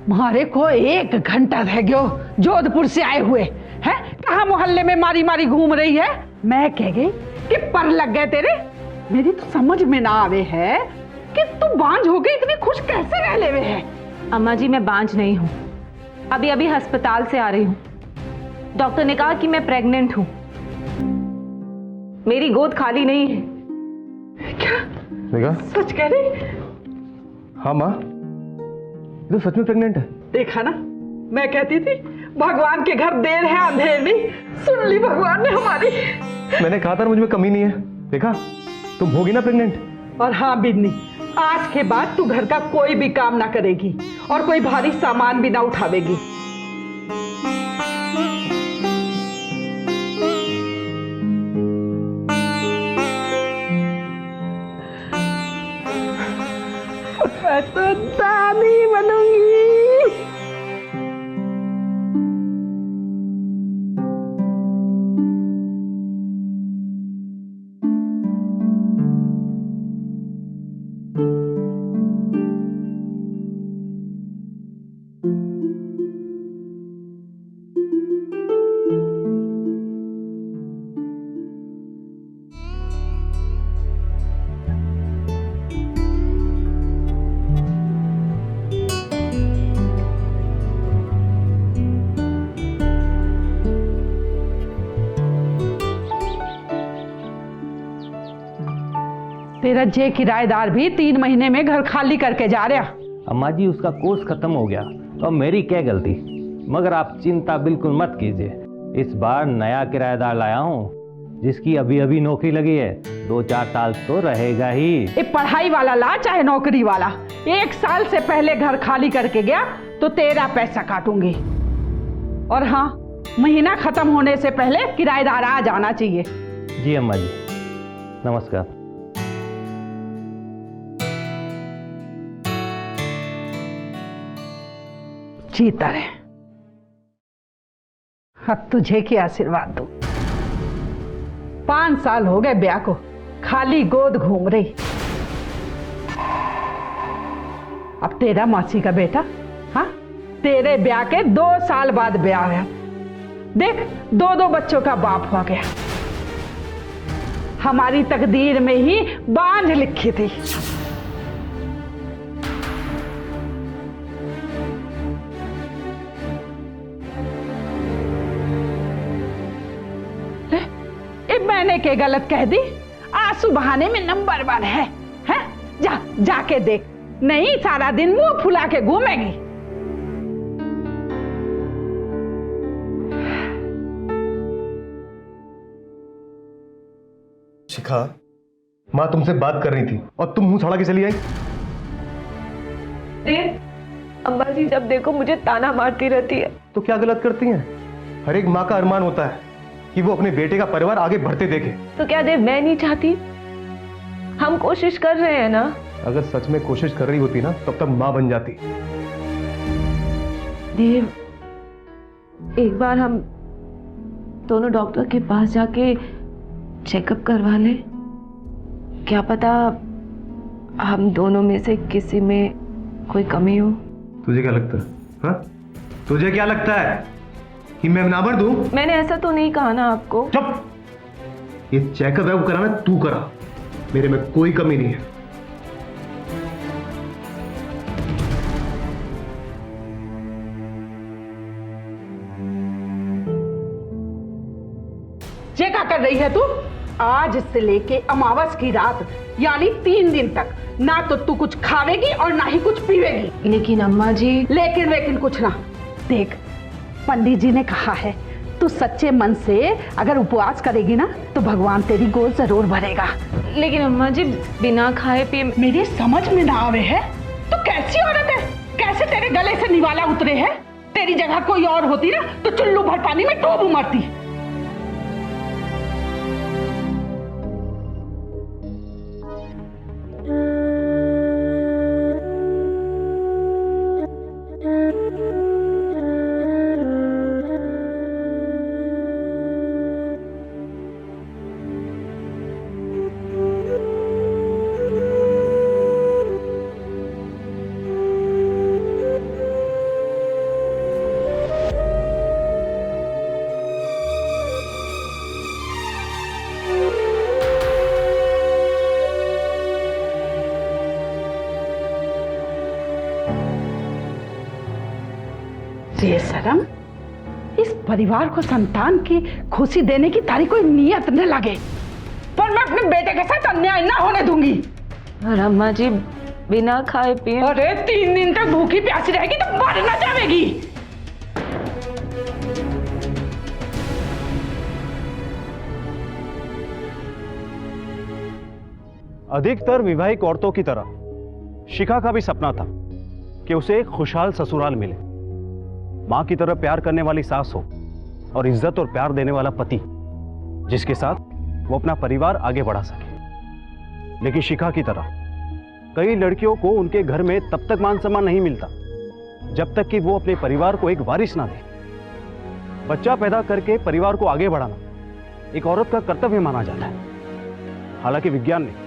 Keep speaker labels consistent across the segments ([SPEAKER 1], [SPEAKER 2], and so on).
[SPEAKER 1] मारे को 1 घंटा रह गयो जोधपुर से आए हुए हैं। कहाँ मोहल्ले में मारी मारी घूम रही है। मैं कह गई कि पर लग गए तेरे। मेरी तो समझ में ना आवे है कि तू बांझ हो गई, इतनी खुश कैसे रह लेवे है।
[SPEAKER 2] अम्मा जी मैं बांझ नहीं हूँ, अभी अभी अस्पताल से आ रही हूँ। डॉक्टर ने कहा कि मैं प्रेग्नेंट हूँ, मेरी गोद खाली नहीं है।
[SPEAKER 1] क्या
[SPEAKER 3] देखा?
[SPEAKER 1] सच कह रही?
[SPEAKER 3] हाँ माँ, ये तो सच में प्रेग्नेंट है।
[SPEAKER 1] देखा ना, मैं कहती थी भगवान के घर देर है अंधेर नहीं। सुन ली भगवान ने हमारी।
[SPEAKER 3] मैंने कहा था मुझ में कमी नहीं है। देखा, तुम होगी ना प्रेग्नेंट।
[SPEAKER 1] और हाँ बिन्नी, आज के बाद तू घर का कोई भी काम ना करेगी और कोई भारी सामान भी ना उठावेगी। मैं तो दादी बनूंगी। तेरा जे किराएदार भी 3 महीने में घर खाली करके जा रहा।
[SPEAKER 4] अम्मा जी उसका कोर्स खत्म हो गया तो मेरी क्या गलती। मगर आप चिंता बिल्कुल मत कीजिए, इस बार नया किराएदार लाया हूँ जिसकी अभी अभी नौकरी लगी है। 2-4 साल तो रहेगा ही।
[SPEAKER 1] ये पढ़ाई वाला ला चाहे नौकरी वाला, 1 साल से पहले घर खाली करके गया तो तेरा पैसा काटूंगी। और हाँ, महीना खत्म होने से पहले किराएदार आ जाना चाहिए।
[SPEAKER 4] जी अम्मा जी, नमस्कार।
[SPEAKER 1] जीता रहे। अब तुझे की आशीर्वाद दूं। 5 साल हो गए ब्याह को, खाली गोद घूम रही। अब तेरा मासी का बेटा, हाँ, तेरे ब्याह के 2 साल बाद ब्याह है। देख, 2 बच्चों का बाप हो गया। हमारी तकदीर में ही बांझ लिखी थी। मैंने के गलत कह दी? आंसू बहाने में नंबर 1 है? जा जाके देख, नहीं सारा दिन मुंह फुला के घूमेगी।
[SPEAKER 3] शिखा, माँ तुमसे बात कर रही थी और तुम मुंह छाड़ा के चली आई।
[SPEAKER 2] अम्मा जी जब देखो मुझे ताना मारती रहती है।
[SPEAKER 3] तो क्या गलत करती हैं? हर एक माँ का अरमान होता है कि वो अपने बेटे का परिवार आगे बढ़ते देखे।
[SPEAKER 2] तो क्या देव मैं नहीं चाहती? हम कोशिश कर रहे हैं ना।
[SPEAKER 3] अगर सच में कोशिश कर रही होती ना तब तक माँ बन जाती।
[SPEAKER 2] देव, एक बार हम दोनों डॉक्टर के पास जाके चेकअप करवा ले। क्या पता हम दोनों में से किसी में कोई कमी हो।
[SPEAKER 3] तुझे क्या लगता है? हाँ? तुझे क्या लगता है कि मैं ना भर दूं?
[SPEAKER 2] मैंने ऐसा तो नहीं कहा ना आपको।
[SPEAKER 3] चुप! ये चेकअप है वो कराना तू करा, मेरे में कोई कमी नहीं है।
[SPEAKER 1] ये क्या कर रही है तू? आज से लेके अमावस की रात यानी 3 दिन तक ना तो तू कुछ खावेगी और ना ही कुछ पीवेगी।
[SPEAKER 2] लेकिन अम्मा जी।
[SPEAKER 1] लेकिन कुछ ना। देख, पंडित जी ने कहा है तू सच्चे मन से अगर उपवास करेगी ना तो भगवान तेरी गोद जरूर भरेगा।
[SPEAKER 2] लेकिन अम्मा जी बिना खाए पिए।
[SPEAKER 1] मेरी समझ में ना आवे है तो कैसी औरत है, कैसे तेरे गले से निवाला उतरे है। तेरी जगह कोई और होती ना तो चुल्लू भर पानी में डूब मरती। बेशरम, इस परिवार को संतान की खुशी देने की तारी कोई नियत न लगे, पर मैं अपने बेटे के साथ अन्याय ना होने दूंगी।
[SPEAKER 2] और अम्मा जी बिना खाए पिए।
[SPEAKER 1] अरे 3 दिन तक भूखी प्यासी रहेगी तो मर ना जाएगी।
[SPEAKER 5] अधिकतर विवाहिक औरतों की तरह शिखा का भी सपना था कि उसे एक खुशहाल ससुराल मिले, मां की तरह प्यार करने वाली सास हो और इज्जत और प्यार देने वाला पति, जिसके साथ वो अपना परिवार आगे बढ़ा सके। लेकिन शिखा की तरह कई लड़कियों को उनके घर में तब तक मान सम्मान नहीं मिलता जब तक कि वो अपने परिवार को एक वारिस ना दे। बच्चा पैदा करके परिवार को आगे बढ़ाना एक औरत का कर्तव्य माना जाता है। हालांकि विज्ञान ने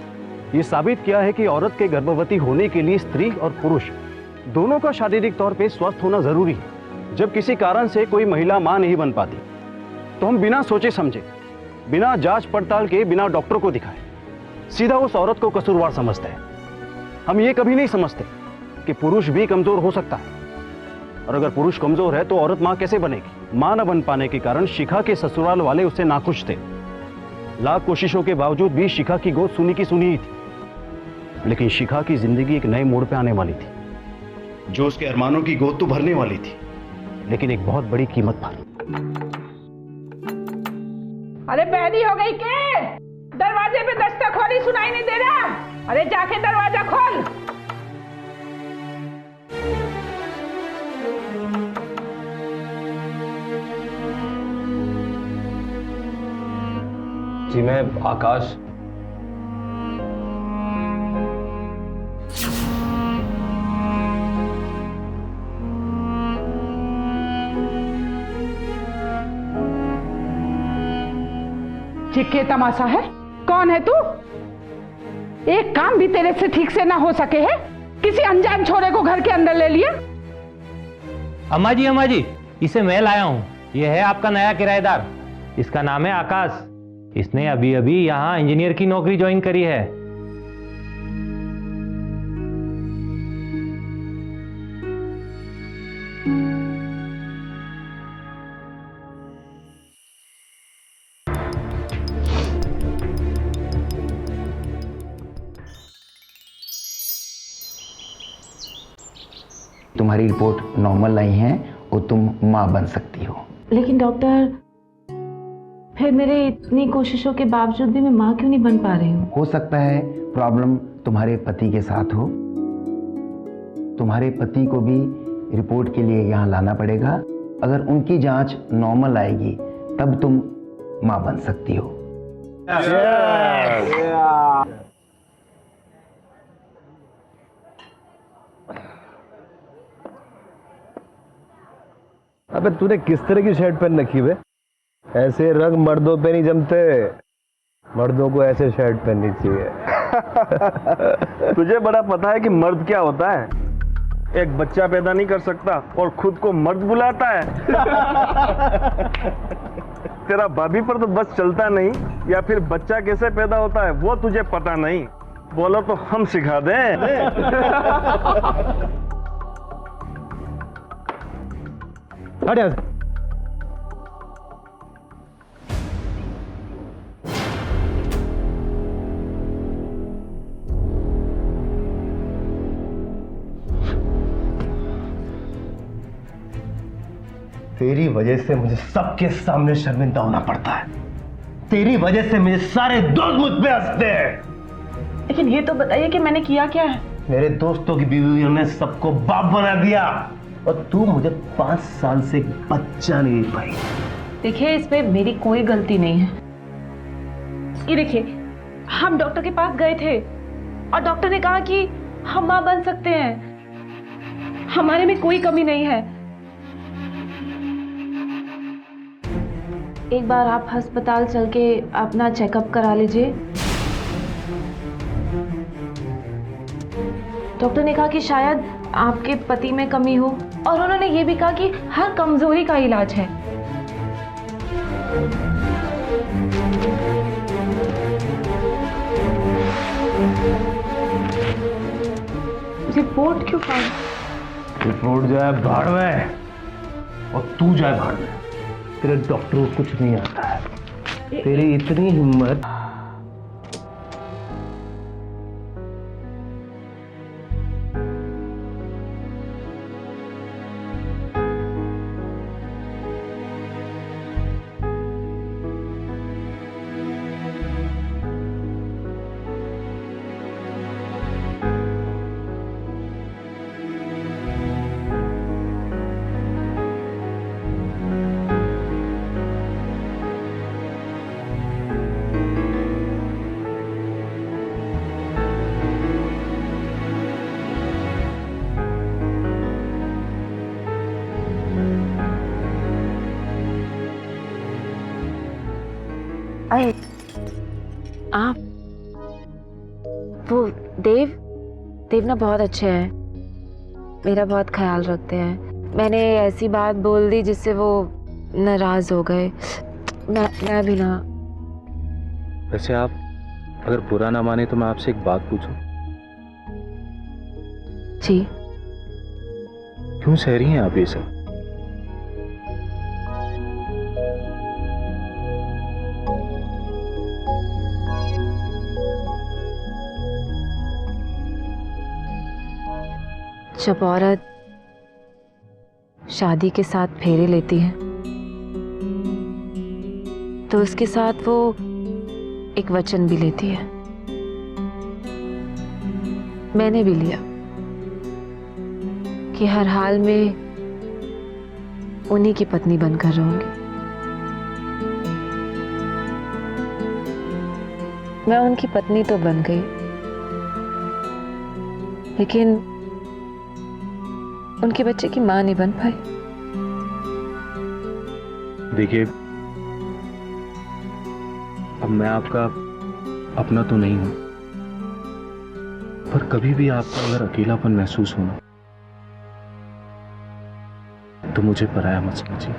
[SPEAKER 5] यह साबित किया है कि औरत के गर्भवती होने के लिए स्त्री और पुरुष दोनों का शारीरिक तौर पे स्वस्थ होना जरूरी है। जब किसी कारण से कोई महिला मां नहीं बन पाती तो हम बिना सोचे समझे, बिना जांच पड़ताल के, बिना डॉक्टर को दिखाए सीधा उस औरत को कसूरवार समझते हैं। हम ये कभी नहीं समझते कि पुरुष भी कमजोर हो सकता है, और अगर पुरुष कमजोर है तो औरत मां कैसे बनेगी। मां न बन पाने के कारण शिखा के ससुराल वाले उससे नाखुश थे। लाख कोशिशों के बावजूद भी शिखा की गोद सुनी की सुनी ही थी। लेकिन शिखा की जिंदगी एक नए मोड़ पे आने वाली थी, जो उसके अरमानों की गोद तो भरने वाली थी, लेकिन एक बहुत बड़ी कीमत पर।
[SPEAKER 1] अरे बहरी हो गई के? दरवाजे पे दस्तक हो रही, सुनाई नहीं दे रहा? अरे जाके दरवाजा खोल।
[SPEAKER 4] जी मैं आकाश।
[SPEAKER 1] चिक्के तमाशा है? कौन है तू? एक काम भी तेरे से ठीक से ना हो सके है? किसी अनजान छोरे को घर के अंदर ले लिया?
[SPEAKER 4] अम्मा जी, इसे मैं लाया हूँ। यह है आपका नया किराएदार। इसका नाम है आकाश। इसने अभी अभी यहाँ इंजीनियर की नौकरी ज्वाइन करी है।
[SPEAKER 6] तुम्हारी रिपोर्ट नॉर्मल आई है और तुम मां बन सकती हो।
[SPEAKER 2] लेकिन डॉक्टर, फिर मेरे इतनी कोशिशों के बावजूद भी मैं माँ क्यों नहीं बन पा रही हूँ?
[SPEAKER 6] हो सकता है प्रॉब्लम तुम्हारे पति के साथ हो। तुम्हारे पति को भी रिपोर्ट के लिए यहाँ लाना पड़ेगा। अगर उनकी जांच नॉर्मल आएगी तब तुम मां बन सकती हो।
[SPEAKER 3] अबे तूने किस तरह की शर्ट पहन रखी है? ऐसे रंग मर्दों पे नहीं जमते। मर्दों को ऐसे शर्ट पहननी चाहिए।
[SPEAKER 5] तुझे बड़ा पता है कि मर्द क्या होता है? एक बच्चा पैदा नहीं कर सकता और खुद को मर्द बुलाता है। तेरा भाभी पर तो बस चलता नहीं, या फिर बच्चा कैसे पैदा होता है वो तुझे पता नहीं। बोलो तो हम सिखा दें।
[SPEAKER 3] हट यहाँ से। तेरी वजह से मुझे सबके सामने शर्मिंदा होना पड़ता है। तेरी वजह से मेरे सारे दोस्त मुझ पे हंसते हैं।
[SPEAKER 2] लेकिन ये तो बताइए कि मैंने किया क्या है?
[SPEAKER 3] मेरे दोस्तों की बीवियों ने सबको बाप बना दिया और तू मुझे 5 साल से बच्चा नहीं दे पाई।
[SPEAKER 2] देखिए, इसमें मेरी कोई गलती नहीं है। ये देखिए, हम डॉक्टर के पास गए थे और डॉक्टर ने कहा कि हम मां बन सकते हैं, हमारे में कोई कमी नहीं है। एक बार आप अस्पताल चल के अपना चेकअप करा लीजिए। डॉक्टर ने कहा कि शायद आपके पति में कमी हो, और उन्होंने ये भी कहा कि हर कमजोरी का इलाज है। रिपोर्ट क्यों फाड़?
[SPEAKER 3] रिपोर्ट जो है भाड़ में। और तू जाए बाहर में। तेरे डॉक्टर को कुछ नहीं आता है। तेरी इतनी हिम्मत।
[SPEAKER 2] अरे आप वो देव ना बहुत अच्छे हैं, मेरा बहुत ख्याल रखते हैं। मैंने ऐसी बात बोल दी जिससे वो नाराज हो गए। मैं भी ना।
[SPEAKER 7] वैसे आप अगर बुरा ना माने तो मैं आपसे एक बात पूछूं?
[SPEAKER 2] जी।
[SPEAKER 7] क्यों सह रही हैं आप ये सब?
[SPEAKER 2] जब औरत शादी के साथ फेरे लेती है तो उसके साथ वो एक वचन भी लेती है। मैंने भी लिया कि हर हाल में उन्हीं की पत्नी बनकर रहूंगी। मैं उनकी पत्नी तो बन गई, लेकिन उनके बच्चे की मां नहीं बन पाई।
[SPEAKER 7] देखिए, अब मैं आपका अपना तो नहीं हूं, पर कभी भी आपको अगर अकेलापन महसूस हो तो मुझे पराया मत समझिए।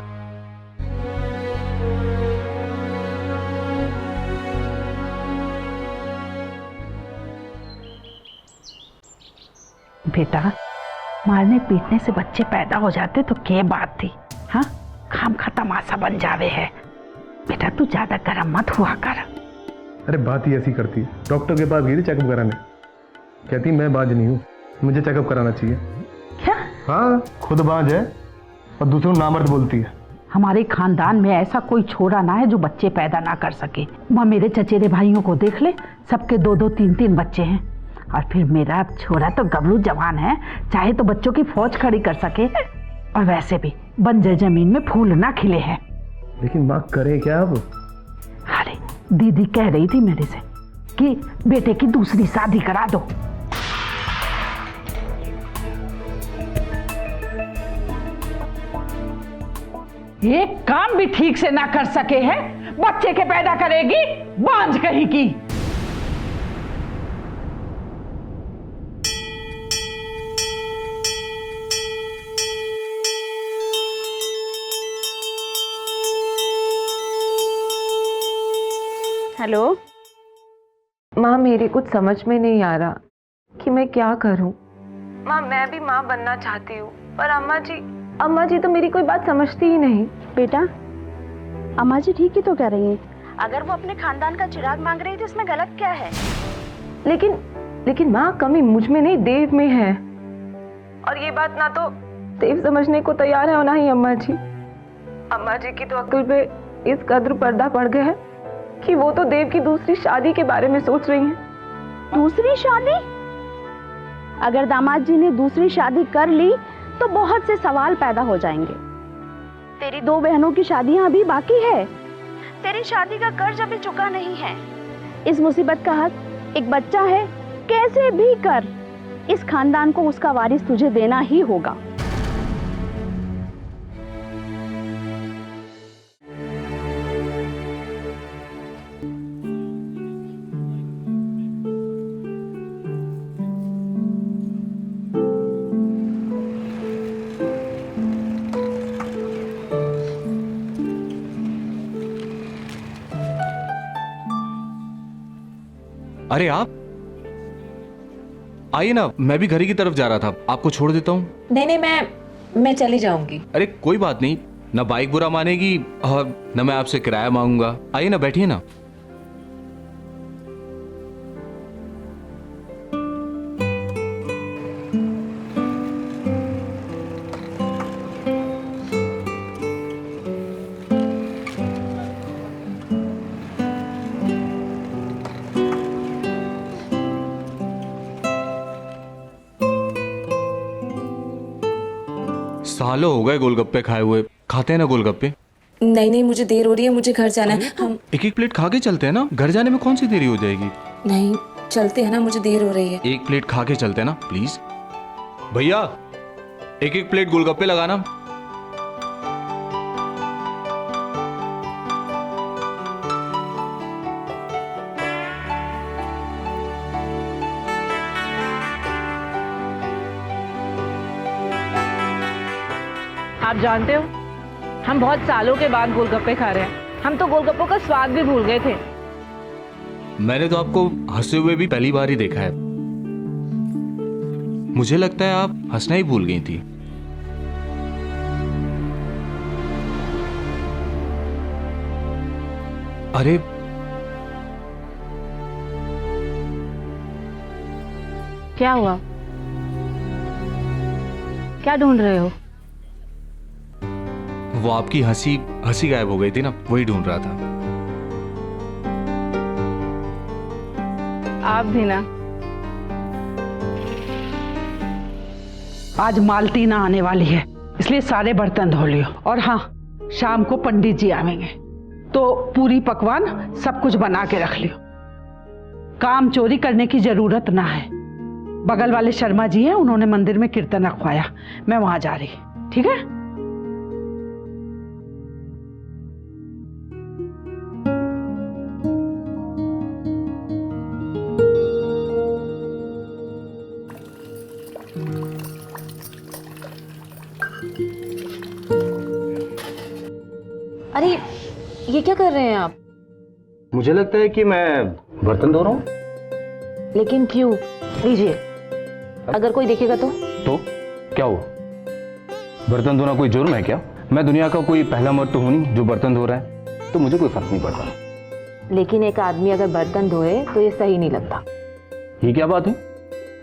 [SPEAKER 1] बेटा, मारने पीटने से बच्चे पैदा हो जाते तो क्या बात थी? हाँ, खाम खा तमाशा बन जावे है। बेटा तू ज्यादा गर्म मत हुआ कर।
[SPEAKER 3] अरे बात ही ऐसी करती, डॉक्टर के पास गई थी चेकअप कराने, कहती मैं बांझ नहीं हूँ, मुझे चेकअप कराना चाहिए।
[SPEAKER 1] क्या?
[SPEAKER 3] हाँ, खुद बांझ है और दूसरों नामर्द बोलती है।
[SPEAKER 1] हमारे खानदान में ऐसा कोई छोरा ना है जो बच्चे पैदा ना कर सके। माँ, मेरे चचेरे भाइयों को देख ले, सबके 2-2, 3-3 बच्चे हैं। और फिर मेरा छोरा तो गबरू जवान है, चाहे तो बच्चों की फौज खड़ी कर सके। और वैसे भी बंजर जमीन में फूल ना खिले हैं।
[SPEAKER 3] लेकिन माँ करे क्या अब?
[SPEAKER 1] अरे दीदी कह रही थी मेरे से कि बेटे की दूसरी शादी करा दो। एक काम भी ठीक से ना कर सके है, बच्चे के पैदा करेगी, बांझ कहीं की।
[SPEAKER 2] हेलो माँ, मेरे कुछ समझ में नहीं आ रहा कि मैं क्या करूं। माँ, मैं भी माँ बनना चाहती हूँ, पर अम्मा जी तो मेरी कोई बात समझती ही नहीं।
[SPEAKER 8] बेटा, अम्मा जी ठीक ही तो कह रही हैं। अगर वो अपने खानदान का चिराग मांग रही थी, इसमें गलत क्या है?
[SPEAKER 2] लेकिन माँ, कमी मुझ में नहीं, देव में है। और ये बात ना तो देव समझने को तैयार है और ना ही अम्मा जी। अम्मा जी की तो अक्ल पे इस कदर पर्दा पड़ गया है कि वो तो देव की दूसरी शादी के बारे में सोच रही हैं।
[SPEAKER 8] दूसरी शादी? अगर दामाद जी ने दूसरी शादी कर ली तो बहुत से सवाल पैदा हो जाएंगे। तेरी 2 बहनों की शादियां अभी बाकी है, तेरी शादी का कर्ज अभी चुका नहीं है। इस मुसीबत का हक एक बच्चा है, कैसे भी कर इस खानदान को उसका वारिस तुझे देना ही होगा।
[SPEAKER 7] अरे आप आइए ना, मैं भी घर की तरफ जा रहा था, आपको छोड़ देता हूँ।
[SPEAKER 2] नहीं, मैं चली जाऊंगी।
[SPEAKER 7] अरे कोई बात नहीं, ना बाइक बुरा मानेगी और ना मैं आपसे किराया मांगूंगा। आइए ना, बैठिए ना। सालों हो गए गोलगप्पे खाए हुए, खाते हैं ना गोलगप्पे?
[SPEAKER 2] नहीं नहीं, मुझे देर हो रही है, मुझे घर जाना है। हम
[SPEAKER 7] एक एक प्लेट खा के चलते हैं ना, घर जाने में कौन सी देरी हो जाएगी?
[SPEAKER 2] नहीं चलते हैं ना, मुझे देर हो रही है।
[SPEAKER 7] एक प्लेट खा के चलते हैं ना प्लीज। भैया एक एक प्लेट गोलगप्पे लगाना।
[SPEAKER 2] आप जानते हो, हम बहुत सालों के बाद गोलगप्पे खा रहे हैं। हम तो गोलगप्पों का स्वाद भी भूल गए थे।
[SPEAKER 7] मैंने तो आपको हंसते हुए भी पहली बार ही देखा है। मुझे लगता है आप हंसना ही भूल गई थी। अरे
[SPEAKER 8] क्या हुआ? क्या ढूंढ रहे हो?
[SPEAKER 7] वो आपकी हंसी गायब हो गई थी ना, वही ढूंढ रहा था।
[SPEAKER 8] आप भी ना।
[SPEAKER 1] आज मालती ना आने वाली है, इसलिए सारे बर्तन धो लियो। और हाँ, शाम को पंडित जी आवेंगे तो पूरी पकवान सब कुछ बना के रख लियो। काम चोरी करने की जरूरत ना है। बगल वाले शर्मा जी हैं, उन्होंने मंदिर में कीर्तन रखवाया, मैं वहां जा रही। ठीक है?
[SPEAKER 2] अरे ये क्या कर रहे हैं आप?
[SPEAKER 3] मुझे लगता है कि मैं बर्तन धो रहा हूँ।
[SPEAKER 2] लेकिन क्यों? लीजिए, अगर कोई देखेगा तो
[SPEAKER 5] क्या हुआ? बर्तन धोना कोई जुर्म है क्या? मैं दुनिया का कोई पहला मर्द तो हूं नहीं जो बर्तन धो रहा है, तो मुझे कोई फर्क नहीं पड़ता।
[SPEAKER 2] लेकिन एक आदमी अगर बर्तन धोए तो ये सही नहीं लगता।
[SPEAKER 5] ये क्या बात है?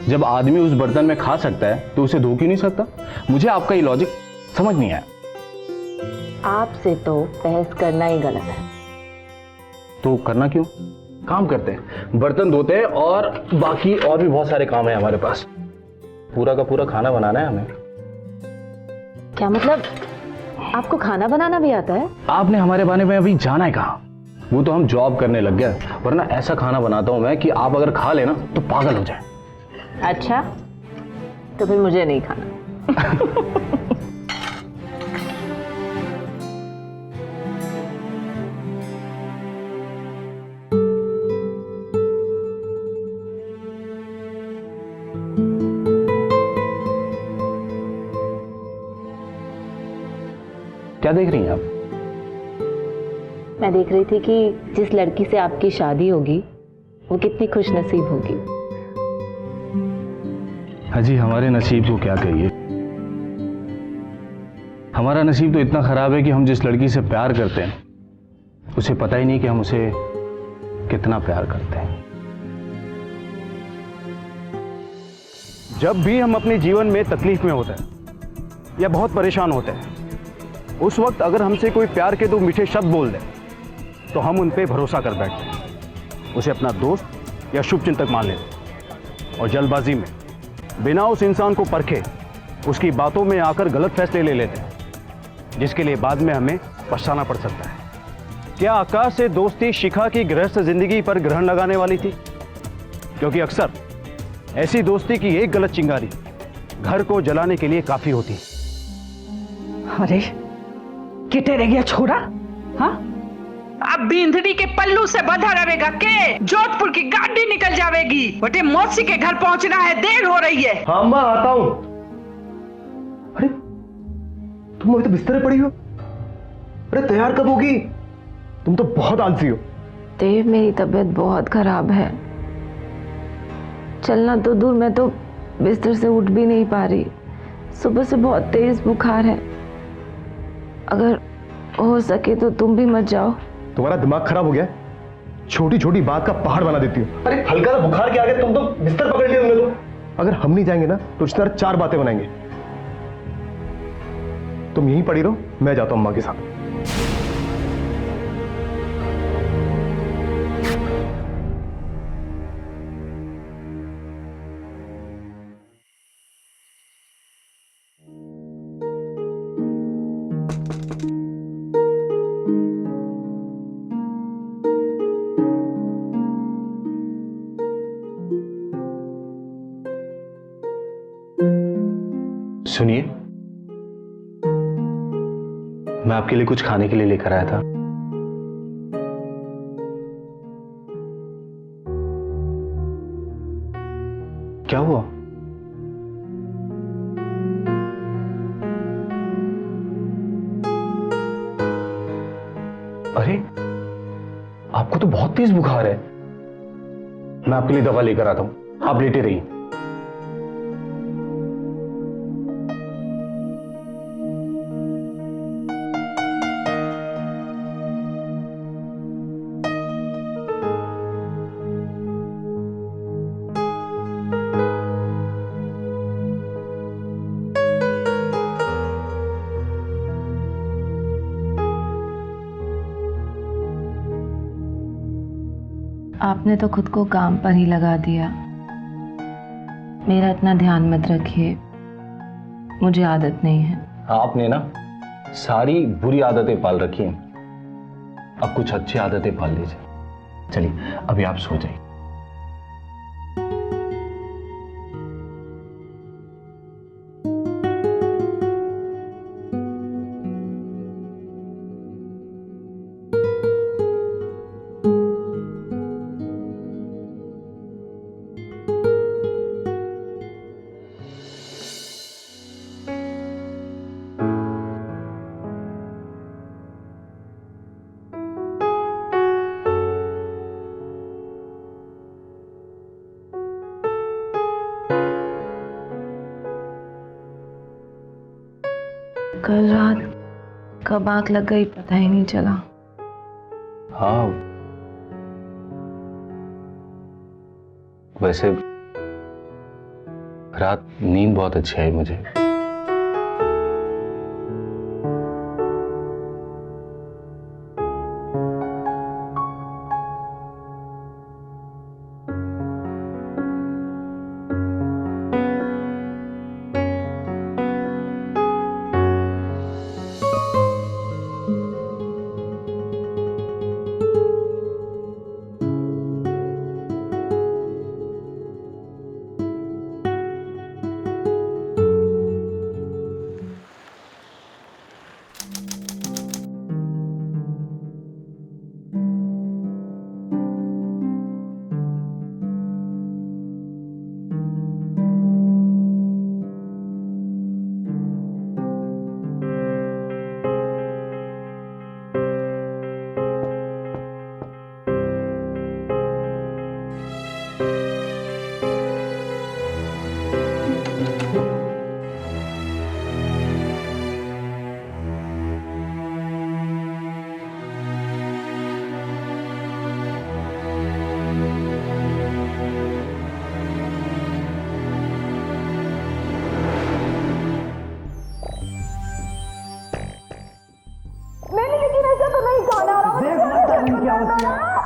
[SPEAKER 5] जब आदमी उस बर्तन में खा सकता है तो उसे धो क्यों नहीं सकता? मुझे आपका ये लॉजिक समझ नहीं आया।
[SPEAKER 2] आपसे तो बहस करना ही गलत है।
[SPEAKER 5] तो करना क्यों? काम करते हैं, बर्तन धोते हैं और बाकी और भी बहुत सारे काम है हमारे पास। पूरा का पूरा खाना बनाना है हमें।
[SPEAKER 2] क्या मतलब? आपको खाना बनाना भी आता है?
[SPEAKER 5] आपने हमारे बारे में अभी जाना है कहाँ? वो तो हम जॉब करने लग गए, वरना ऐसा खाना बनाता हूं मैं कि आप अगर खा लेना तो पागल हो जाए।
[SPEAKER 2] अच्छा, तो फिर मुझे नहीं खाना।
[SPEAKER 5] क्या देख रही हैं आप?
[SPEAKER 2] मैं देख रही थी कि जिस लड़की से आपकी शादी होगी वो कितनी खुशनसीब होगी।
[SPEAKER 5] हाजी, हमारे नसीब को क्या कहिए। हमारा नसीब तो इतना खराब है कि हम जिस लड़की से प्यार करते हैं उसे पता ही नहीं कि हम उसे कितना प्यार करते हैं।
[SPEAKER 9] जब भी हम अपने जीवन में तकलीफ में होते हैं या बहुत परेशान होते हैं, उस वक्त अगर हमसे कोई प्यार के दो मीठे शब्द बोल दे तो हम उन पे भरोसा कर बैठते हैं, उसे अपना दोस्त या शुभचिंतक मान लेते हैं और जल्दबाजी में बिना उस इंसान को परखे उसकी बातों में आकर गलत फैसले ले लेते हैं, जिसके लिए बाद में हमें पछताना पड़ सकता है। क्या आकाश से दोस्ती शिखा की गृहस्थ जिंदगी पर ग्रहण लगाने वाली थी? क्योंकि अक्सर ऐसी दोस्ती की एक गलत चिंगारी घर को जलाने के लिए काफी होती है।
[SPEAKER 1] अरे किटे रह गया छोरा? हाँ, अब बींधड़ी के पल्लू से बंधा रहेगा के? जोधपुर की गाड़ी निकल जाएगी, बटे मौसी के घर पहुंचना है, देर हो रही है।
[SPEAKER 3] हाँ मैं आता हूं। अरे तुम अभी तो बिस्तर पड़ी हो? अरे तैयार कब होगी? तुम तो बहुत आलसी हो।
[SPEAKER 2] देव, मेरी तबीयत बहुत खराब है। चलना तो दूर, मैं तो बिस्तर से उठ भी नहीं पा रही। सुबह से बहुत तेज बुखार है। अगर हो सके तो तुम भी मत जाओ।
[SPEAKER 3] तुम्हारा दिमाग खराब हो गया? छोटी छोटी बात का पहाड़ बना देती हो। अरे हल्का सा बुखार के आगे तुम तो बिस्तर पकड़ लिए तुमने तो। अगर हम नहीं जाएंगे ना तो रिश्तेदार 4 बातें बनाएंगे। तुम यहीं पड़ी रहो, मैं जाता हूं अम्मा के साथ।
[SPEAKER 7] सुनिए, मैं आपके लिए कुछ खाने के लिए लेकर आया था। क्या हुआ? अरे आपको तो बहुत तेज बुखार है। मैं आपके लिए दवा लेकर आता हूं, आप लेटे रहिए।
[SPEAKER 2] आपने तो खुद को काम पर ही लगा दिया। मेरा इतना ध्यान मत रखिए, मुझे आदत नहीं है।
[SPEAKER 7] आपने ना सारी बुरी आदतें पाल रखी हैं, अब कुछ अच्छी आदतें पाल लीजिए। चलिए अभी आप सो जाइए।
[SPEAKER 2] कल रात कब आंख लग गई पता ही नहीं चला।
[SPEAKER 7] हाँ, वैसे रात नींद बहुत अच्छी आई मुझे।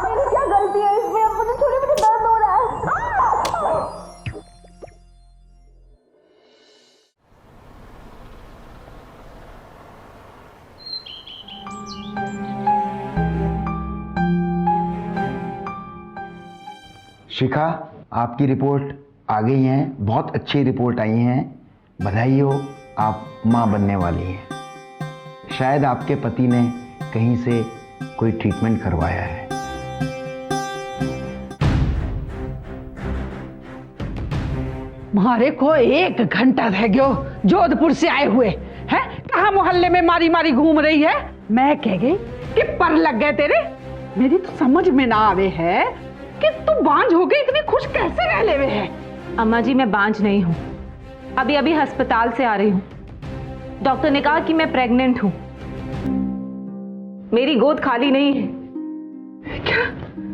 [SPEAKER 8] मेरी क्या गलती है इसमें? अब मुझे छोटे मुझे दर्द हो रहा है।
[SPEAKER 6] शिखा, आपकी रिपोर्ट आ गई है, बहुत अच्छी रिपोर्ट आई है। बधाई हो, आप माँ बनने वाली हैं। शायद आपके पति ने कहीं से कोई ट्रीटमेंट करवाया है।
[SPEAKER 1] मारे को 1 घंटा रह गयो जोधपुर से आए हुए हैं। कहाँ मोहल्ले में मारी मारी घूम रही है? मैं कह गई कि पर लग गए तेरे। मेरी तो समझ में ना आवे है कि तू बांझ हो गई, इतनी खुश कैसे रह लेवे है?
[SPEAKER 2] अम्मा जी, मैं बांझ नहीं हूँ, अभी अभी अस्पताल से आ रही हूँ। डॉक्टर ने कहा कि मैं प्रेग्नेंट हूँ। मेरी गोद खाली नहीं है।
[SPEAKER 1] क्या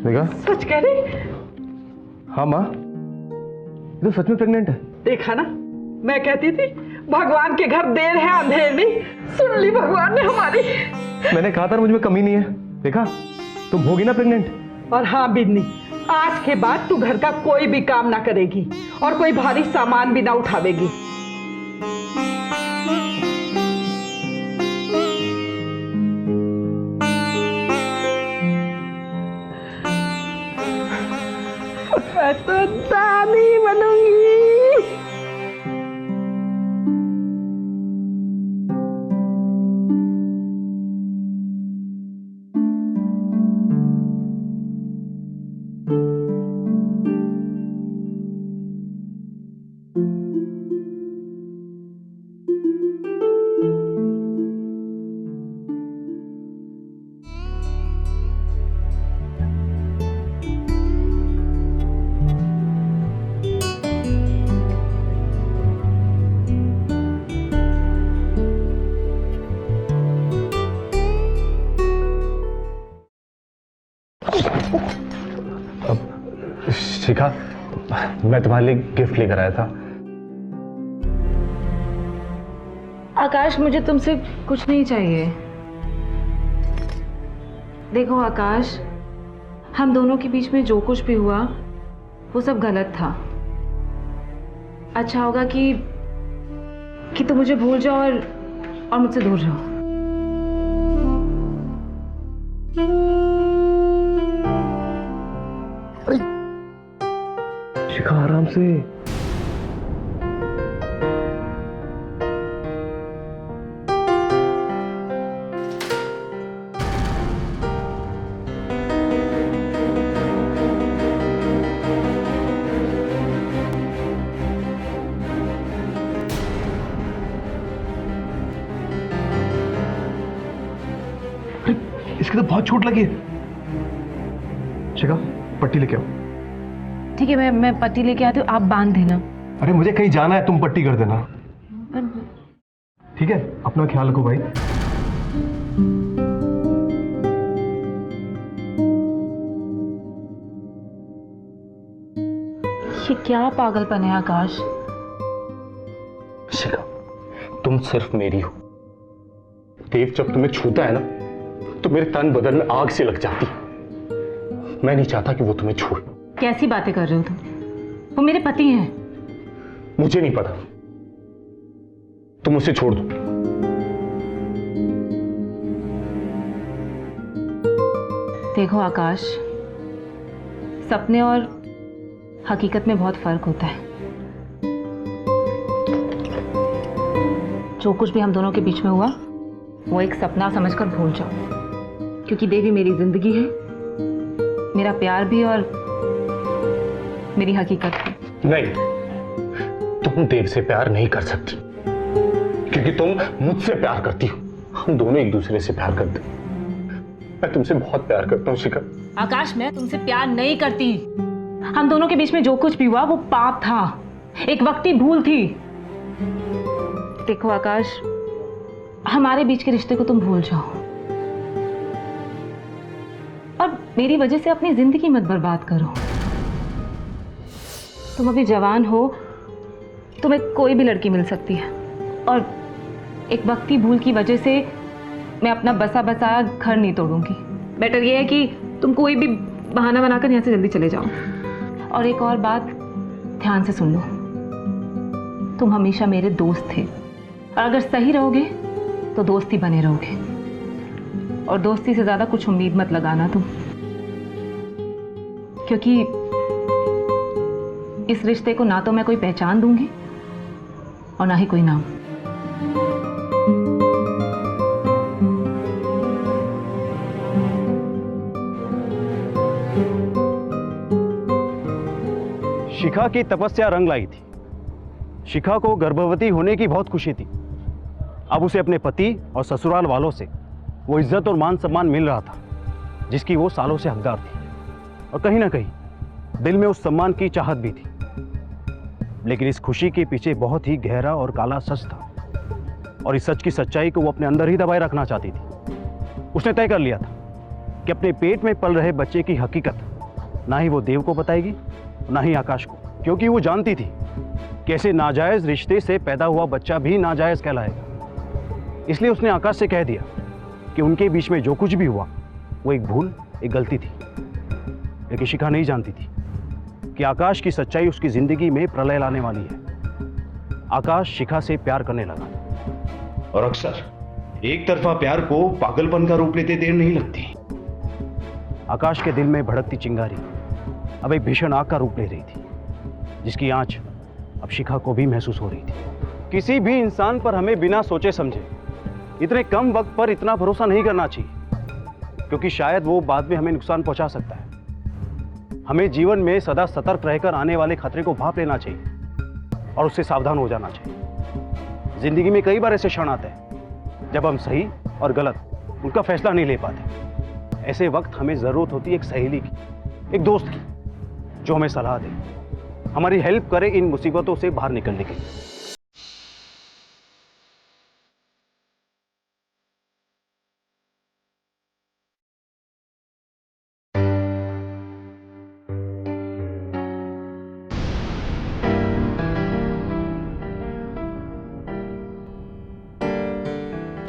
[SPEAKER 3] देखा?
[SPEAKER 1] सच कह रही?
[SPEAKER 3] हाँ माँ, ये तो सच में प्रेग्नेंट है।
[SPEAKER 1] देखा ना, मैं कहती थी भगवान के घर देर है अंधेर नहीं। सुन ली भगवान ने हमारी।
[SPEAKER 3] मैंने कहा था मुझ में कमी नहीं है। देखा, तुम होगी ना प्रेग्नेंट।
[SPEAKER 1] और हाँ बिन्नी, आज के बाद तू घर का कोई भी काम ना करेगी और कोई भारी सामान भी ना उठावेगी। मैं तो दादी बनूंगी।
[SPEAKER 7] शिखा, मैं तुम्हारे लिए गिफ्ट लेकर आया था।
[SPEAKER 2] आकाश, मुझे तुमसे कुछ नहीं चाहिए। देखो आकाश, हम दोनों के बीच में जो कुछ भी हुआ वो सब गलत था। अच्छा होगा कि तुम मुझे भूल जाओ और मुझसे दूर जाओ।
[SPEAKER 3] शिखा, आराम से। इसकी तो बहुत चोट लगी है। शिखा, पट्टी लेके आओ।
[SPEAKER 2] ठीक है, मैं पट्टी लेके आती हूँ, आप बांध देना।
[SPEAKER 3] अरे मुझे कहीं जाना है, तुम पट्टी कर देना। ठीक है, अपना ख्याल रखो भाई।
[SPEAKER 2] ये क्या पागलपन है आकाश?
[SPEAKER 7] शिखा, तुम सिर्फ मेरी हो। देव जब तुम्हें छूता है ना तो मेरे तन बदन में आग से लग जाती। मैं नहीं चाहता कि वो तुम्हें छोड़े।
[SPEAKER 2] कैसी बातें कर रहे हो तुम? वो मेरे पति हैं।
[SPEAKER 7] मुझे नहीं पता, तुम उसे छोड़ दो।
[SPEAKER 2] देखो आकाश, सपने और हकीकत में बहुत फर्क होता है। जो कुछ भी हम दोनों के बीच में हुआ वो एक सपना समझकर भूल जाओ, क्योंकि देवी मेरी जिंदगी है, मेरा प्यार भी और मेरी हकीकत भी।
[SPEAKER 7] नहीं, तुम देव से प्यार नहीं कर सकती क्योंकि तुम मुझसे प्यार करती हो। हम दोनों एक दूसरे से प्यार करते हैं। मैं तुमसे बहुत प्यार करता हूँ शिखा।
[SPEAKER 2] आकाश, मैं तुमसे प्यार नहीं करती। हम दोनों के बीच में जो कुछ भी हुआ वो पाप था, एक वक्ती भूल थी। देखो आकाश, हमारे बीच के रिश्ते को तुम भूल जाओ और मेरी वजह से अपनी जिंदगी मत बर्बाद करो। तुम अभी जवान हो, तुम्हें कोई भी लड़की मिल सकती है और एक वक्ती भूल की वजह से मैं अपना बसा बसाया घर नहीं तोड़ूंगी। बेटर ये है कि तुम कोई भी बहाना बनाकर यहाँ से जल्दी चले जाओ। और एक और बात ध्यान से सुन लो, तुम हमेशा मेरे दोस्त थे और अगर सही रहोगे तो दोस्ती बने रहोगे, और दोस्ती से ज्यादा कुछ उम्मीद मत लगाना तुम, क्योंकि इस रिश्ते को ना तो मैं कोई पहचान दूंगी और ना ही कोई नाम।
[SPEAKER 9] शिखा की तपस्या रंग लाई थी। शिखा को गर्भवती होने की बहुत खुशी थी। अब उसे अपने पति और ससुराल वालों से वो इज्जत और मान सम्मान मिल रहा था जिसकी वो सालों से हकदार थी, और कहीं ना कहीं दिल में उस सम्मान की चाहत भी थी। लेकिन इस खुशी के पीछे बहुत ही गहरा और काला सच था, और इस सच की सच्चाई को वो अपने अंदर ही दबाए रखना चाहती थी। उसने तय कर लिया था कि अपने पेट में पल रहे बच्चे की हकीकत ना ही वो देव को बताएगी, ना ही आकाश को, क्योंकि वो जानती थी कि ऐसे नाजायज रिश्ते से पैदा हुआ बच्चा भी नाजायज कहलाएगा। इसलिए उसने आकाश से कह दिया कि उनके बीच में जो कुछ भी हुआ वो एक भूल, एक गलती थी। लेकिन शिखा नहीं जानती थी कि आकाश की सच्चाई उसकी जिंदगी में प्रलय लाने वाली है। आकाश शिखा से प्यार करने लगा,
[SPEAKER 10] और अक्सर एक तरफा प्यार को पागलपन का रूप लेते देर नहीं लगती।
[SPEAKER 9] आकाश के दिल में भड़कती चिंगारी अब एक भीषण आग का रूप ले रही थी, जिसकी आंच अब शिखा को भी महसूस हो रही थी। किसी भी इंसान पर हमें बिना सोचे समझे इतने कम वक्त पर इतना भरोसा नहीं करना चाहिए, क्योंकि शायद वो बाद में हमें नुकसान पहुंचा सकता है। हमें जीवन में सदा सतर्क रहकर आने वाले खतरे को भांप लेना चाहिए और उससे सावधान हो जाना चाहिए। जिंदगी में कई बार ऐसे क्षण आते हैं जब हम सही और गलत उनका फैसला नहीं ले पाते। ऐसे वक्त हमें जरूरत होती है एक सहेली की, एक दोस्त की, जो हमें सलाह दे, हमारी हेल्प करे इन मुसीबतों से बाहर निकलने के लिए।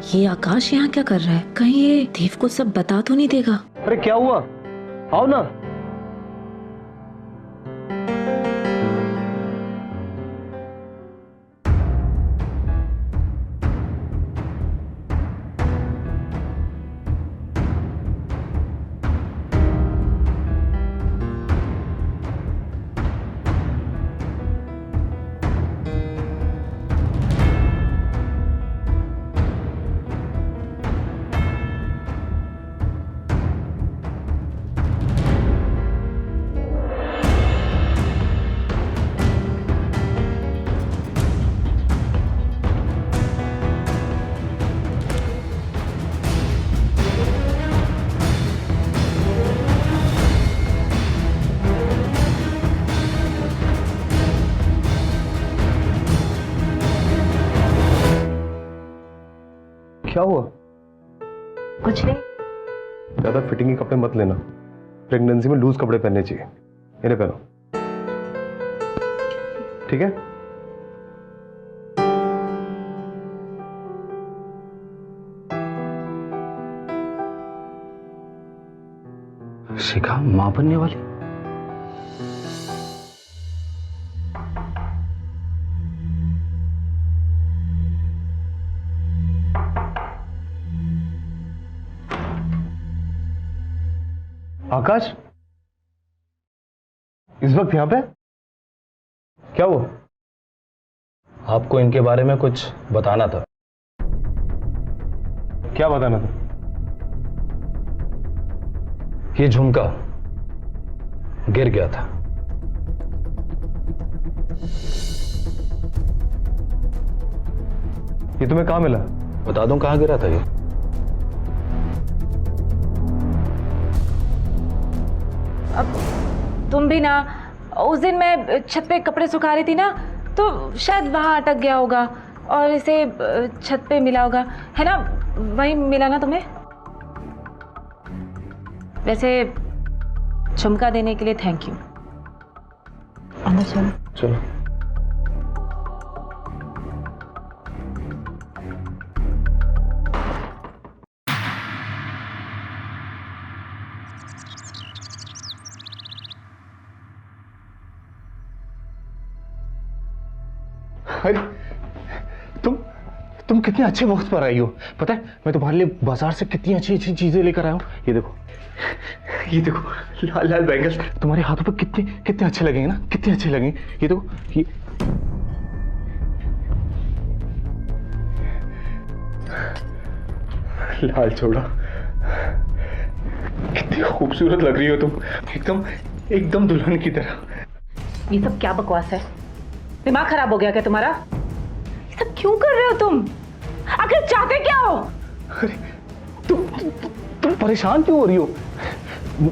[SPEAKER 2] ये आकाश यहाँ क्या कर रहा है? कहीं ये देव को सब बता तो नहीं देगा?
[SPEAKER 3] अरे क्या हुआ, आओ ना। क्या हुआ?
[SPEAKER 2] कुछ नहीं।
[SPEAKER 3] ज्यादा फिटिंग के कपड़े मत लेना, प्रेगनेंसी में लूज कपड़े पहनने चाहिए। इन्हें पहनो, ठीक है?
[SPEAKER 10] शिखा मां बनने वाली?
[SPEAKER 3] आकाश, इस वक्त यहां पे क्या हुआ?
[SPEAKER 7] आपको इनके बारे में कुछ बताना था।
[SPEAKER 3] क्या बताना था?
[SPEAKER 7] ये झुमका गिर गया था।
[SPEAKER 3] ये तुम्हें कहां मिला?
[SPEAKER 7] बता दूं कहां गिरा था ये?
[SPEAKER 2] अब तुम भी ना, उस दिन मैं छत पे कपड़े सुखा रही थी ना, तो शायद वहां अटक गया होगा और इसे छत पे मिला होगा, है ना? वहीं मिला ना तुम्हें? वैसे झुमका देने के लिए थैंक यू। अंदर चलो।
[SPEAKER 7] चलो।
[SPEAKER 3] अरे तुम कितने अच्छे वक्त पर आई हो। पता है मैं तुम्हारे लिए बाजार से कितनी अच्छी अच्छी चीजें लेकर आया हूँ। ये देखो, ये देखो, लाल लाल बैंगल्स तुम्हारे हाथों पर कितने कितने अच्छे लगेंगे ना, कितने अच्छे लगेंगे। ये देखो, ये लाल चौड़ा, कितनी खूबसूरत लग रही हो तुम, एकदम एकदम दुल्हन की तरह।
[SPEAKER 2] ये सब क्या बकवास है? दिमाग खराब हो गया क्या तुम्हारा? ये सब क्यों कर रहे हो तुम? आखिर चाहते क्या हो?
[SPEAKER 3] अरे तुम परेशान क्यों हो रही हो?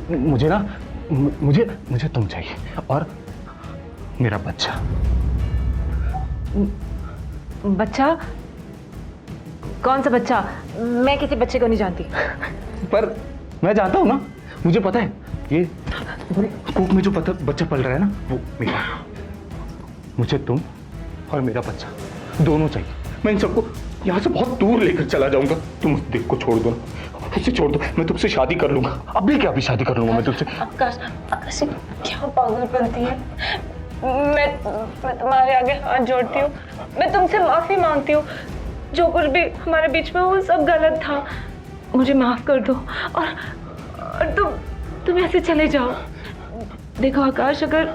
[SPEAKER 3] मुझे ना, मुझे तुम चाहिए और मेरा बच्चा।
[SPEAKER 2] बच्चा? कौन सा बच्चा? मैं किसी बच्चे को नहीं जानती।
[SPEAKER 3] पर मैं जानता हूँ ना, मुझे पता है ये कोख में जो बच्चा पल रहा है ना, वो मेरा। मुझे तुम और मेरा बच्चा दोनों चाहिए। मैं इन सबको यहाँ से बहुत दूर लेकर चला जाऊंगा। तुम उस देव को छोड़ दो ना, उसे छोड़ दो। मैं तुमसे शादी कर लूंगा, अभी क्या अभी शादी कर लूंगा मैं तुमसे।
[SPEAKER 2] आकाश, आकाश क्या पागलपंती है। मैं तुम्हारे आगे हाथ जोड़ती हूँ, मैं तुमसे माफी मांगती हूँ। जो कुछ भी हमारे बीच में वो सब गलत था, मुझे माफ कर दो। और तुम ऐसे चले जाओ। देखो आकाश, अगर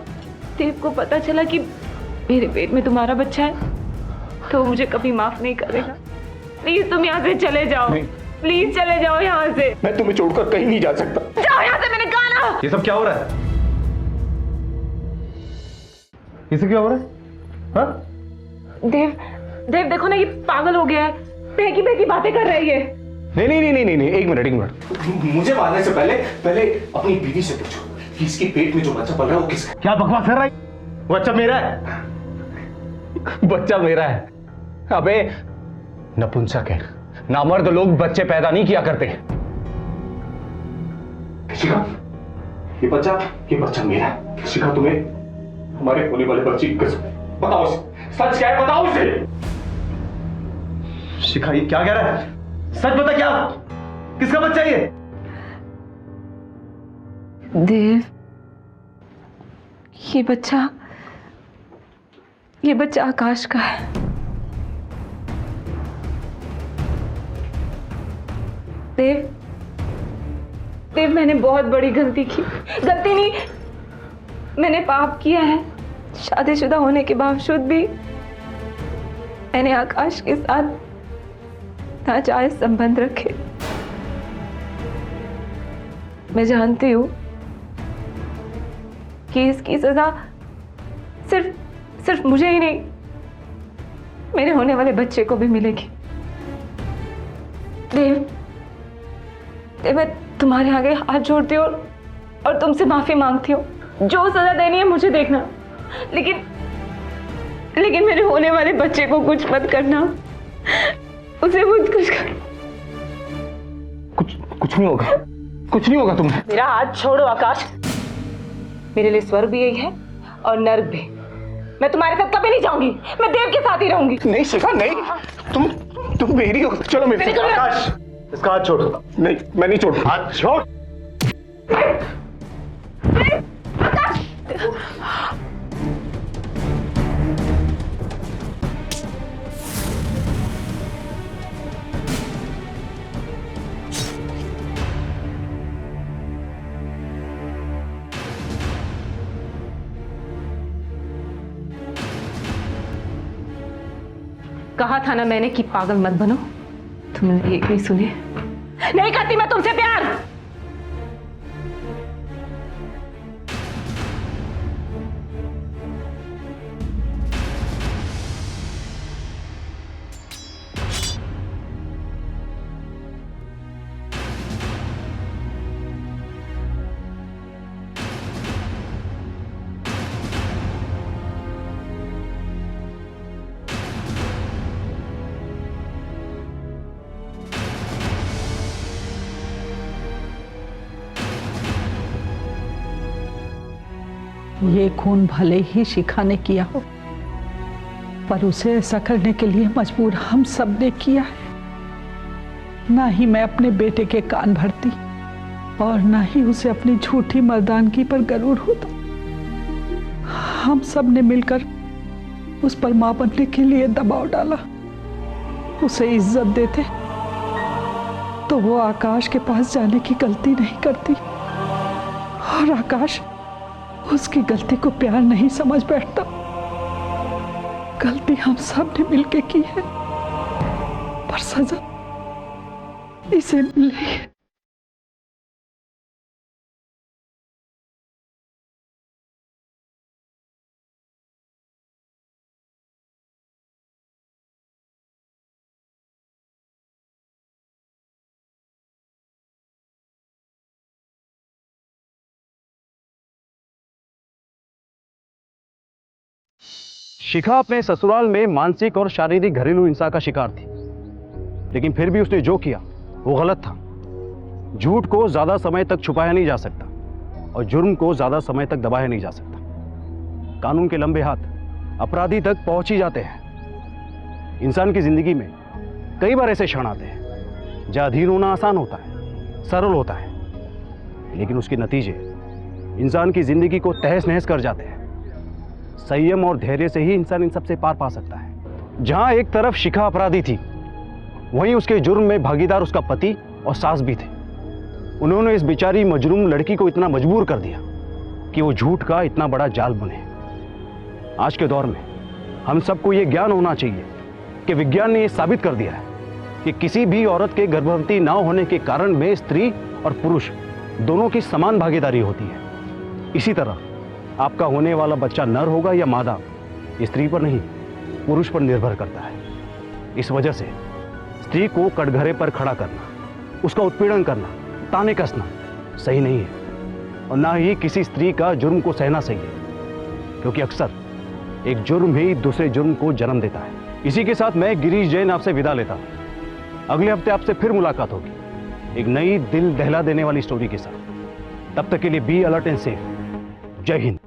[SPEAKER 2] देव को पता चला कि मेरे पेट में तुम्हारा बच्चा है तो वो मुझे कभी माफ नहीं करेगा। प्लीज तुम यहाँ से चले जाओ। प्लीज चले जाओ यहाँ से।
[SPEAKER 3] मैं तुम्हें छोड़कर कहीं नहीं जा सकता।
[SPEAKER 2] जाओ यहाँ से, मैंने कहा ना।
[SPEAKER 5] ये सब क्या हो रहा है? ये सब क्या हो रहा है? हाँ?
[SPEAKER 2] देव देखो ना, ये पागल हो गया है। बहकी बहकी बातें कर रही है।
[SPEAKER 3] नहीं, एक मिनट। मुझे मारने से पहले अपनी बीवी से पूछो कि इसके पेट में जो बच्चा पल रहा है वो किसका?
[SPEAKER 5] क्या बकवास कर रहा है? वो बच्चा मेरा है।
[SPEAKER 3] बच्चा मेरा है? अबे नपुंसक है, नामर्द लोग बच्चे पैदा नहीं किया करते। शिखा, ये बच्चा मेरा है। शिखा, तुम्हें हमारे होने वाले बच्चे की कसम बताओ, सच क्या है बताओ इसे।
[SPEAKER 5] शिखा ये क्या कह रहा है? सच बता, क्या किसका बच्चा है ये?
[SPEAKER 2] देव, ये बच्चा आकाश का है। देव मैंने बहुत बड़ी गलती की। गलती नहीं, मैंने पाप किया है। शादीशुदा होने के बावजूद भी मैंने आकाश के साथ नाजायज संबंध रखे। मैं जानती हूँ कि इसकी सजा सिर्फ मुझे ही नहीं, मेरे होने वाले बच्चे को भी मिलेगी। देव, मैं तुम्हारे आगे हाथ जोड़ती हूँ और तुमसे माफी मांगती हूँ। जो सजा देनी है मुझे देखना, लेकिन मेरे होने वाले बच्चे को कुछ मत करना। उसे मुझ कुछ कर।
[SPEAKER 3] कुछ नहीं होगा तुम्हें।
[SPEAKER 2] मेरा हाथ छोड़ो आकाश। मेरे लिए स्वर्ग भी यही है और नर्क भी। मैं तुम्हारे साथ कभी नहीं जाऊंगी। मैं देव के साथ ही रहूंगी।
[SPEAKER 3] नहीं शिखा, नहीं, तुम मेरी हो। चलो मेरे साथ।
[SPEAKER 5] आकाश, इसका हाथ छोड़।
[SPEAKER 3] नहीं, मैं नहीं छोड़।
[SPEAKER 5] हाथ छोड़।
[SPEAKER 2] कहा था ना मैंने कि पागल मत बनो। तुमने एक नहीं सुने। नहीं करती मैं तुमसे प्यार।
[SPEAKER 1] ये खून भले ही शिखा ने किया हो, पर उसे ऐसा करने के लिए मजबूर हम सब ने किया है। ना ही मैं अपने बेटे के कान भरती और ना ही उसे अपनी झूठी मर्दानगी पर गरूर होता। हम सब ने मिलकर उस पर मां बनने के लिए दबाव डाला। उसे इज्जत देते तो वो आकाश के पास जाने की गलती नहीं करती, और आकाश उसकी गलती को प्यार नहीं समझ बैठता। गलती हम सब ने मिलके की है, पर सजा इसे मिली है।
[SPEAKER 9] शिखा अपने ससुराल में मानसिक और शारीरिक घरेलू हिंसा का शिकार थी, लेकिन फिर भी उसने जो किया वो गलत था। झूठ को ज्यादा समय तक छुपाया नहीं जा सकता और जुर्म को ज्यादा समय तक दबाया नहीं जा सकता। कानून के लंबे हाथ अपराधी तक पहुंच ही जाते हैं। इंसान की जिंदगी में कई बार ऐसे क्षण आते हैं जहां अधीर होना आसान होता है, सरल होता है, लेकिन उसके नतीजे इंसान की जिंदगी को तहस नहस कर जाते हैं। संयम और धैर्य से ही इंसान इन सबसे पार पा सकता है। जहां एक तरफ शिखा अपराधी थी, वहीं उसके जुर्म में भागीदार उसका पति और सास भी थे। उन्होंने इस बेचारी मजलूम लड़की को इतना मजबूर कर दिया कि वो झूठ का इतना बड़ा जाल बुने। आज के दौर में हम सबको ये ज्ञान होना चाहिए कि विज्ञान ने यह साबित कर दिया है कि किसी भी औरत के गर्भवती ना होने के कारण में स्त्री और पुरुष दोनों की समान भागीदारी होती है। इसी तरह आपका होने वाला बच्चा नर होगा या मादा, स्त्री पर नहीं पुरुष पर निर्भर करता है। इस वजह से स्त्री को कटघरे पर खड़ा करना, उसका उत्पीड़न करना, ताने कसना सही नहीं है और ना ही किसी स्त्री का जुर्म को सहना सही है, क्योंकि अक्सर एक जुर्म ही दूसरे जुर्म को जन्म देता है। इसी के साथ मैं गिरीश जैन आपसे विदा लेता हूं। अगले हफ्ते आपसे फिर मुलाकात होगी एक नई दिल दहला देने वाली स्टोरी के साथ। तब तक के लिए बी अलर्ट एंड सेफ। जय हिंद।